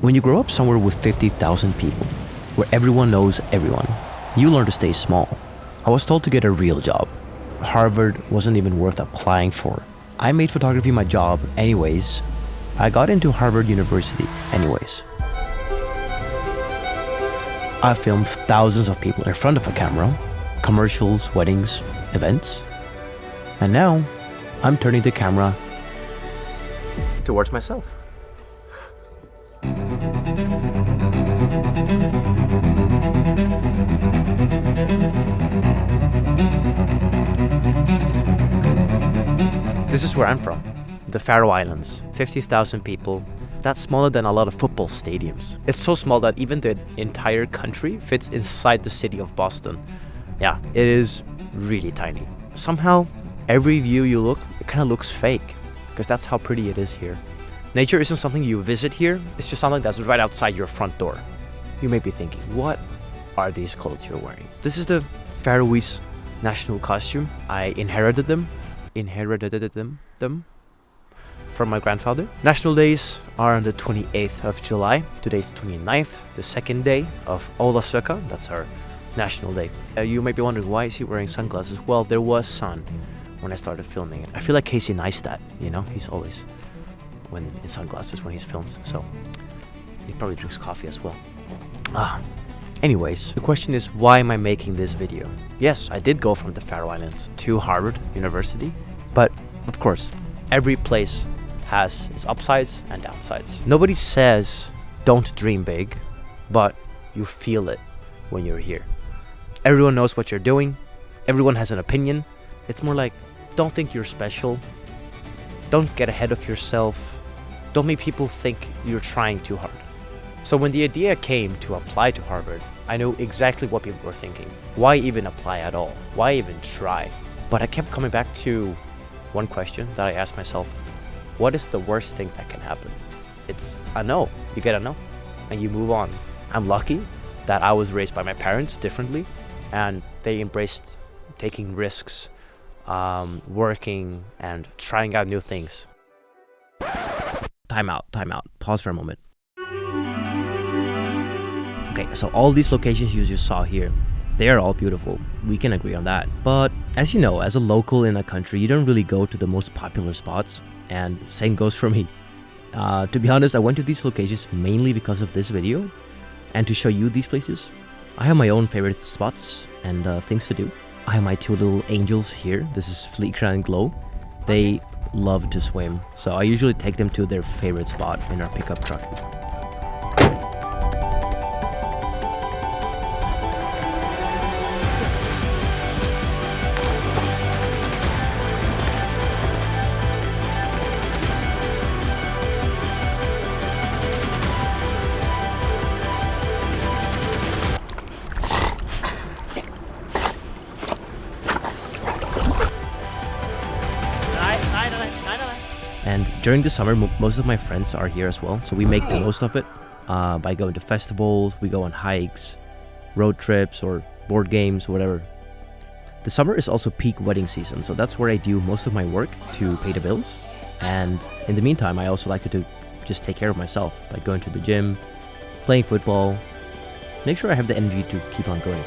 When you grow up somewhere with 50,000 people, where everyone knows everyone, you learn to stay small. I was told to get a real job. Harvard wasn't even worth applying for. I made photography my job anyways. I got into Harvard University anyways. I filmed thousands of people in front of a camera, commercials, weddings, events. And now, I'm turning the camera towards myself. This is where I'm from, the Faroe Islands, 50,000 people. That's smaller than a lot of football stadiums. It's so small that even the entire country fits inside the city of Boston. Yeah, it is really tiny. Somehow, every view you look, it kind of looks fake, because that's how pretty it is here. Nature isn't something you visit here, it's just something that's right outside your front door. You may be thinking, what are these clothes you're wearing? This is the Faroese national costume. I inherited them from my grandfather. National days are on the 28th of July. Today's 29th, the second day of Ólavsøka. That's our national day. You might be wondering, why is he wearing sunglasses? Well, there was sun when I started filming it. I feel like Casey Neistat, you know? He's always in sunglasses when he's filmed, so he probably drinks coffee as well. Anyways, the question is, why am I making this video? Yes, I did go from the Faroe Islands to Harvard University, but of course, every place has its upsides and downsides. Nobody says don't dream big, but you feel it when you're here. Everyone knows what you're doing. Everyone has an opinion. It's more like, don't think you're special. Don't get ahead of yourself. Don't make people think you're trying too hard. So when the idea came to apply to Harvard, I knew exactly what people were thinking. Why even apply at all? Why even try? But I kept coming back to one question that I asked myself: what is the worst thing that can happen? It's a no. You get a no, and you move on. I'm lucky that I was raised by my parents differently, and they embraced taking risks, working, and trying out new things. Time out. Pause for a moment. Okay, so all these locations you just saw here, they are all beautiful. We can agree on that. But as you know, as a local in a country, you don't really go to the most popular spots, and same goes for me. To be honest, I went to these locations mainly because of this video, and to show you these places. I have my own favorite spots and things to do. I have my two little angels here. This is Fleekra and Glow. They love to swim, so I usually take them to their favorite spot in our pickup truck. And during the summer, most of my friends are here as well, so we make the most of it by going to festivals, we go on hikes, road trips, or board games, whatever. The summer is also peak wedding season, so that's where I do most of my work to pay the bills. And in the meantime, I also like to just take care of myself by going to the gym, playing football, make sure I have the energy to keep on going.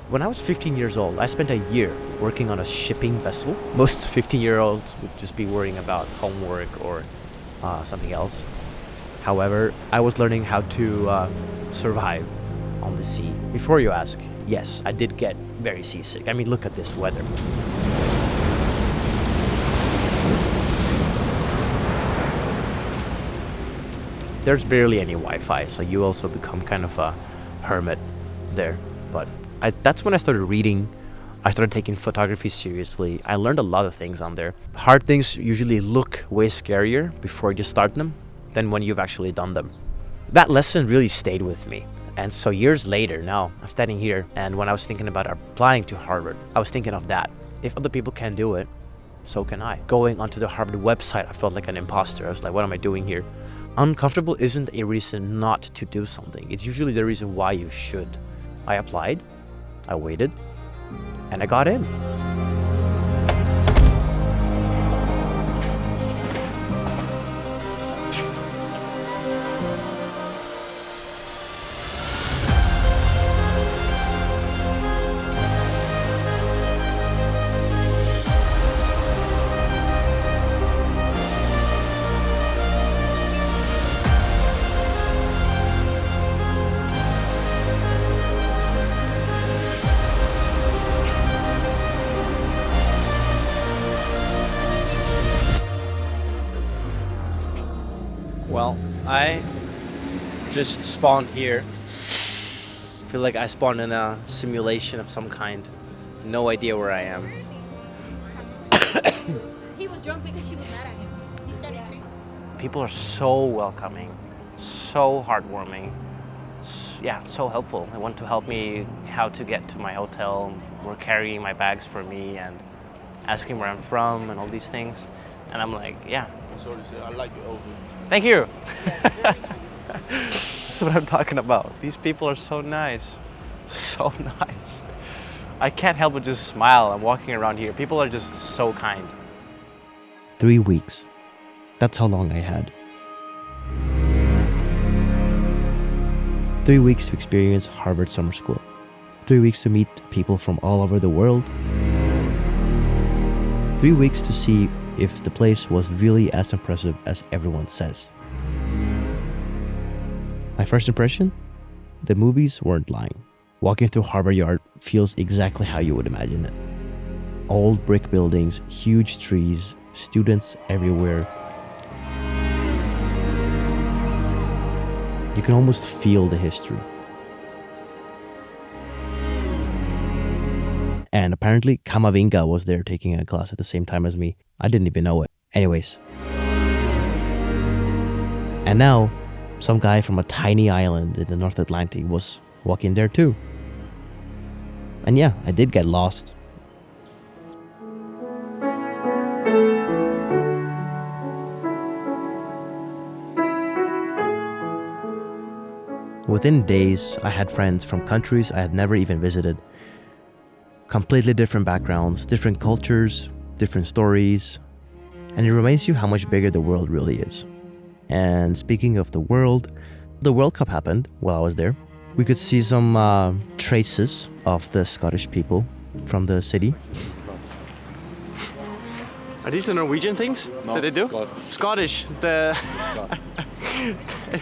When I was 15 years old, I spent a year working on a shipping vessel. Most 15-year-olds would just be worrying about homework or something else. However, I was learning how to survive on the sea. Before you ask, yes, I did get very seasick. I mean, look at this weather. There's barely any Wi-Fi, so you also become kind of a hermit there. But that's when I started reading. I started taking photography seriously. I learned a lot of things on there. Hard things usually look way scarier before you start them than when you've actually done them. That lesson really stayed with me. And so years later, now I'm standing here, and when I was thinking about applying to Harvard, I was thinking of that. If other people can do it, so can I. Going onto the Harvard website, I felt like an imposter. I was like, what am I doing here? Uncomfortable isn't a reason not to do something. It's usually the reason why you should. I applied, I waited, and I got in. Well, I just spawned here. Feel like I spawned in a simulation of some kind. No idea where I am. He was drunk because she was mad at him. He started drinking. People are so welcoming, so heartwarming, so helpful. They want to help me how to get to my hotel. Were carrying my bags for me and asking where I'm from and all these things. And I'm like, yeah. Sorry, sir. I like your outfit. Thank you. That's what I'm talking about. These people are so nice. So nice. I can't help but just smile. I'm walking around here. People are just so kind. 3 weeks. That's how long I had. 3 weeks to experience Harvard Summer School. 3 weeks to meet people from all over the world. 3 weeks to see if the place was really as impressive as everyone says. My first impression? The movies weren't lying. Walking through Harvard Yard feels exactly how you would imagine it. Old brick buildings, huge trees, students everywhere. You can almost feel the history. And apparently Kamavinga was there taking a class at the same time as me. I didn't even know it. Anyways. And now, some guy from a tiny island in the North Atlantic was walking there too. And yeah, I did get lost. Within days, I had friends from countries I had never even visited. Completely different backgrounds, different cultures, different stories. And it reminds you how much bigger the world really is. And speaking of the World Cup happened while I was there. We could see some traces of the Scottish people from the city. Are these the Norwegian things that they do? Scottish. They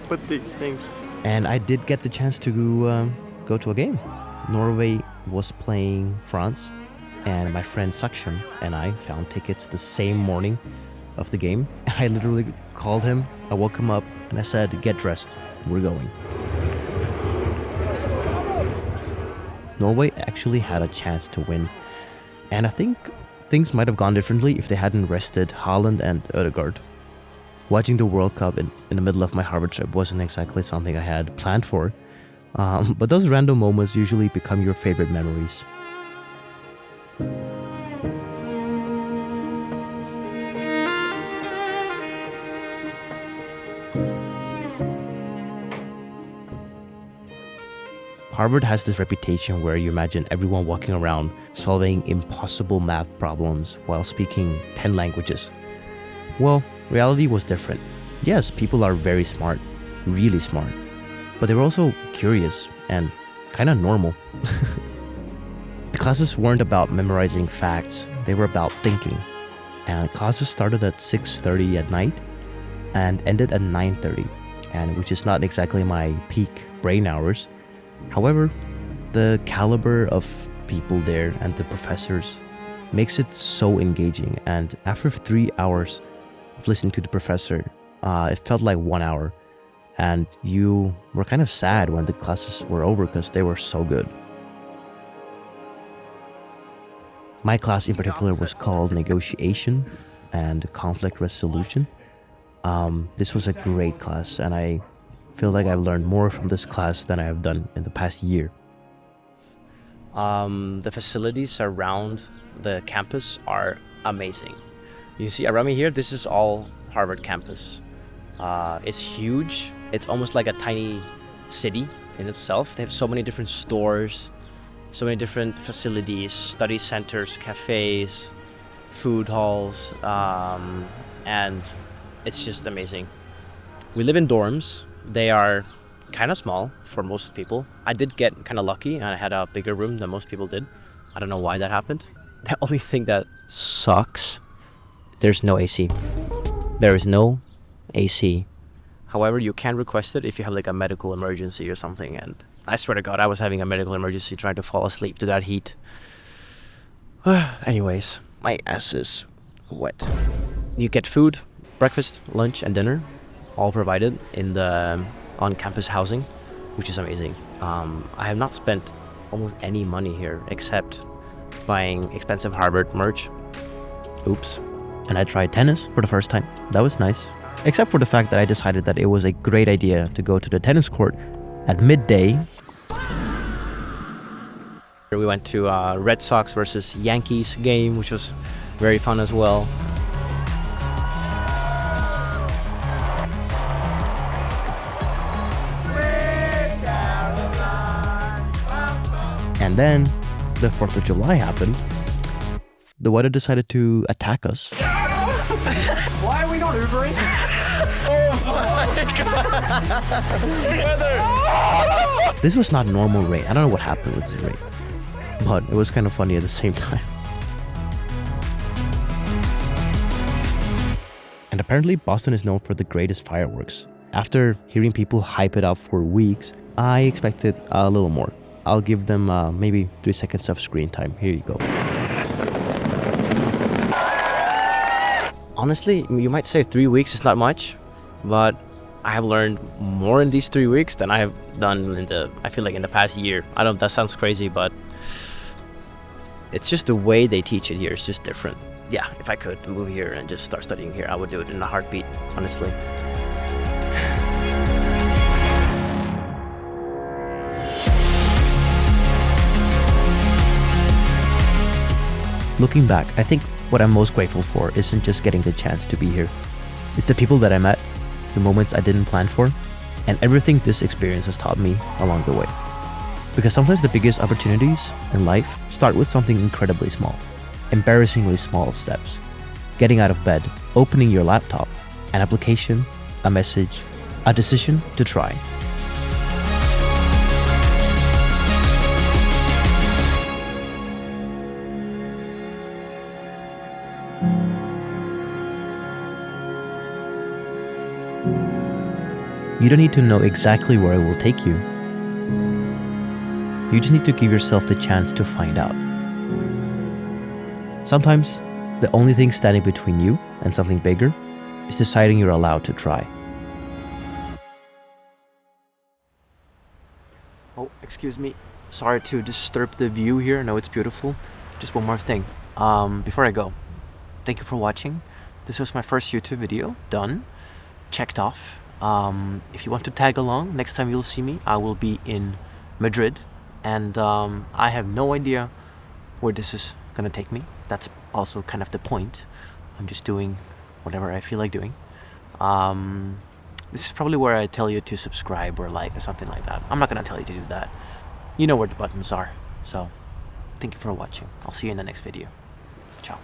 put these things. And I did get the chance to go to a game. Norway was playing France, and my friend Sakshan and I found tickets the same morning of the game. I literally called him, I woke him up, and I said, get dressed, we're going. Norway actually had a chance to win, and I think things might have gone differently if they hadn't rested Haaland and Ødegaard. Watching the World Cup in the middle of my Harvard trip wasn't exactly something I had planned for, but those random moments usually become your favorite memories. Harvard has this reputation where you imagine everyone walking around solving impossible math problems while speaking 10 languages. Well, reality was different. Yes, people are very smart, really smart, but they were also curious and kind of normal. The classes weren't about memorizing facts, they were about thinking. And classes started at 6:30 at night and ended at 9:30, and which is not exactly my peak brain hours. However, the caliber of people there and the professors makes it so engaging, and after 3 hours of listening to the professor, it felt like 1 hour, and you were kind of sad when the classes were over because they were so good. My class in particular was called Negotiation and Conflict Resolution. This was a great class, and I feel like I've learned more from this class than I have done in the past year. The facilities around the campus are amazing. You see around me here, this is all Harvard campus. It's huge. It's almost like a tiny city in itself. They have so many different stores, so many different facilities, study centers, cafes, food halls, and it's just amazing. We live in dorms. They are kind of small for most people. I did get kind of lucky and I had a bigger room than most people did. I don't know why that happened. The only thing that sucks, there's no AC. There is no AC. However, you can request it if you have like a medical emergency or something. And I swear to God, I was having a medical emergency trying to fall asleep to that heat. Anyways, my ass is wet. You get food, breakfast, lunch, and dinner all provided in the on-campus housing, which is amazing. I have not spent almost any money here except buying expensive Harvard merch. Oops. And I tried tennis for the first time. That was nice. Except for the fact that I decided that it was a great idea to go to the tennis court at midday. We went to Red Sox versus Yankees game, which was very fun as well. And then the 4th of July happened. The weather decided to attack us. Why are we not Ubering? Oh my God! This was not normal rain. I don't know what happened with the rain, but it was kind of funny at the same time. And apparently Boston is known for the greatest fireworks. After hearing people hype it up for weeks, I expected a little more. I'll give them maybe 3 seconds of screen time. Here you go. Honestly, you might say 3 weeks is not much, but I have learned more in these 3 weeks than I have done I feel like in the past year. I don't, that sounds crazy, but it's just the way they teach it here is just different. Yeah, if I could move here and just start studying here, I would do it in a heartbeat, honestly. Looking back, I think what I'm most grateful for isn't just getting the chance to be here. It's the people that I met, the moments I didn't plan for, and everything this experience has taught me along the way. Because sometimes the biggest opportunities in life start with something incredibly small, embarrassingly small steps. Getting out of bed, opening your laptop, an application, a message, a decision to try. You don't need to know exactly where it will take you. You just need to give yourself the chance to find out. Sometimes, the only thing standing between you and something bigger is deciding you're allowed to try. Oh, excuse me. Sorry to disturb the view here. I know it's beautiful. Just one more thing. Before I go, thank you for watching. This was my first YouTube video done, checked off. If you want to tag along, next time you'll see me, I will be in Madrid, and I have no idea where this is gonna take me. That's also kind of the point. I'm just doing whatever I feel like doing. This is probably where I tell you to subscribe or like or something like that. I'm not gonna tell you to do that. You know where the buttons are. So, thank you for watching. I'll see you in the next video. Ciao.